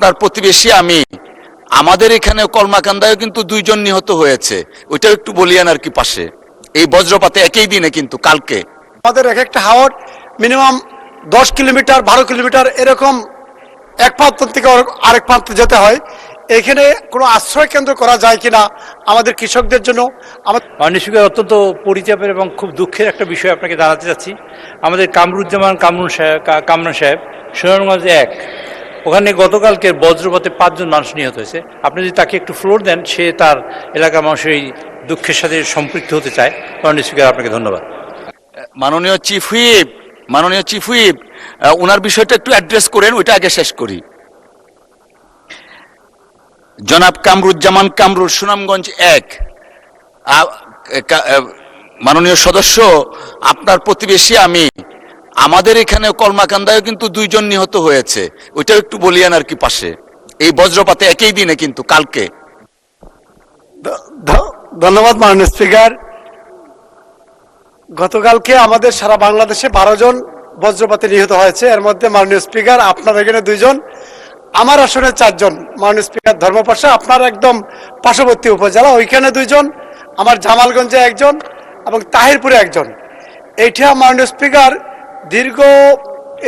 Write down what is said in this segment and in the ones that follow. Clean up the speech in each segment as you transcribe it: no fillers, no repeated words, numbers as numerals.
আপনার প্রতিবেশী আমি, আমাদের এখানে কলমাকান্দায় কিন্তু 2 জন নিহত হয়েছে, ওইটাও একটু বলিয়েন আর কি পাশে, এই বজ্রপাতে একই দিনে কিন্তু কালকে। আমাদের এক একটা হাওর মিনিমাম 10 কিলোমিটার 12 কিলোমিটার এরকম এক প্রান্ত থেকে আরেক প্রান্তে যেতে হয়। এখানে কোনো আশ্রয় কেন্দ্র করা যায় কিনা আমাদের কৃষকদের জন্য। মাননীয় স্পিকার, অত্যন্ত পরিতাপের এবং খুব দুঃখের একটা বিষয় আপনাকে জানাতে চাচ্ছি। আমাদের কামরুজ্জামান কামরুন সাহেব সুনামগঞ্জ 1, ওখানে গতকালকে বজ্রপাতে 5 জন মানুষ নিহত হয়েছে। আপনি যদি তাকে একটু ফ্লোর দেন, সে তার এলাকার মানুষের এই দুঃখের সাথে সম্পৃক্ত হতে চায়। মাননীয় স্পিকার, আপনাকে ধন্যবাদ। মাননীয় চিফ হুইপ, ওনার বিষয়টা একটু অ্যাড্রেস করেন, ওইটা আগে শেষ করি। জনাব কামরুজ্জামান কামরুল, সুনামগঞ্জ 1। মাননীয় সদস্য, আপনার প্রতিবেশী আমি, আমাদের এখানে কলমাকান্দায় কিন্তু 2 জন নিহত হয়েছে, ওইটাও একটু বলিয়েন আর কি পাশে, এই বজ্রপাতে একই দিনে কিন্তু কালকে। ধন্যবাদ মাননীয় স্পিকার। গতকালকে আমাদের সারা বাংলাদেশে 12 জন বজ্রপাতে নিহত হয়েছে। এর মধ্যে মাননীয় স্পিকার আপনার এখানে 2 জন, আমার আসনে 4 জন। মাননীয় স্পিকার, ধর্মপাশা আপনার একদম পার্শ্ববর্তী উপজেলা, ওইখানে 2 জন, আমার জামালগঞ্জে 1 জন এবং তাহিরপুরে 1 জন। এইটা মাননীয় স্পিকার দীর্ঘ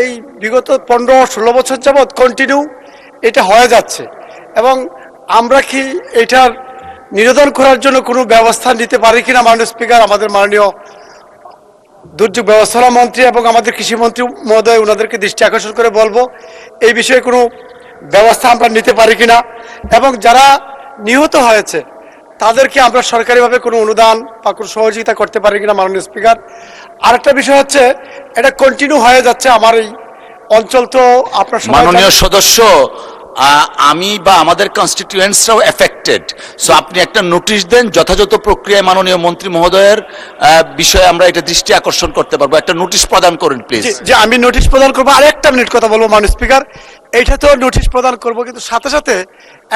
এই বিগত 15-16 বছর যাবৎ কন্টিনিউ এটা হয়ে যাচ্ছে। এবং আমরা কি এটার নিরোধন করার জন্য কোনো ব্যবস্থা নিতে পারি কিনা মাননীয় স্পিকার, আমাদের মাননীয় দুর্যোগ ব্যবস্থাপনা মন্ত্রী এবং আমাদের কৃষিমন্ত্রী মহোদয়, ওনাদেরকে দৃষ্টি আকর্ষণ করে বলবো এই বিষয়ে কোনো ব্যবস্থা আমরা নিতে পারি কিনা। এবং যারা নিহত হয়েছে তাদেরকে আমরা সরকারিভাবে কোনো অনুদান বা কোনো সহযোগিতা করতে পারি কিনা মাননীয় স্পিকার। আরেকটা বিষয় হচ্ছে, এটা কন্টিনিউ হয়ে যাচ্ছে আমার এই অঞ্চল, তো আপনার মাননীয় সদস্য, আমি বা আমাদের কনস্টিটিউয়েন্টসরাও এফেক্টেড, সো আপনি একটা নোটিশ দেন, যথাযথ প্রক্রিয়ায় মাননীয় মন্ত্রী মহোদয়ের বিষয়ে আমরা এটা দৃষ্টি আকর্ষণ করতে পারবো। একটা নোটিশ প্রদান করুন প্লিজ। যে আমি নোটিশ প্রদান করবো। আর একটা মিনিট কথা বলবো মাননীয় স্পিকার, এইটা তো নোটিশ প্রদান করবো, কিন্তু সাথে সাথে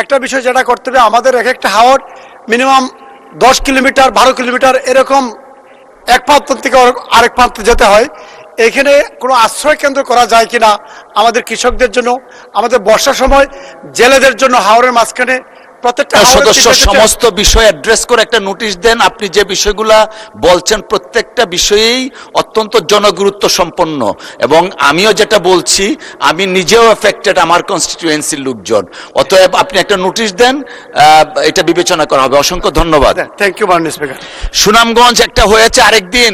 একটা বিষয় যেটা করতে হবে, আমাদের এক একটা হাওর মিনিমাম 10 কিলোমিটার 12 কিলোমিটার এরকম এক প্রান্ত থেকে আরেক প্রান্তে যেতে হয়। এখানে কোনো আশ্রয় কেন্দ্র করা যায় কিনা আমাদের কৃষকদের জন্য, আমাদের বর্ষার সময় জেলেদের জন্য হাওরের মাঝখানে প্রত্যেকটা সদস্য সমস্ত বিষয় অ্যাড্রেস করে একটা নোটিশ দেন। আপনি যে বিষয়গুলা বলছেন প্রত্যেকটা বিষয়েই অত্যন্ত জনগুরুত্ব সম্পন্ন, এবং আমিও যেটা বলছি আমি নিজেও এফেক্টেড, আমার কনস্টিটিউয়েন্সির লোকজন। অতএব আপনি একটা নোটিশ দেন, এটা বিবেচনা করা হবে। অসংখ্য ধন্যবাদ। থ্যাংক ইউ মাননীয় স্পিকার। সুনামগঞ্জ একটা হয়েছে আরেকদিন,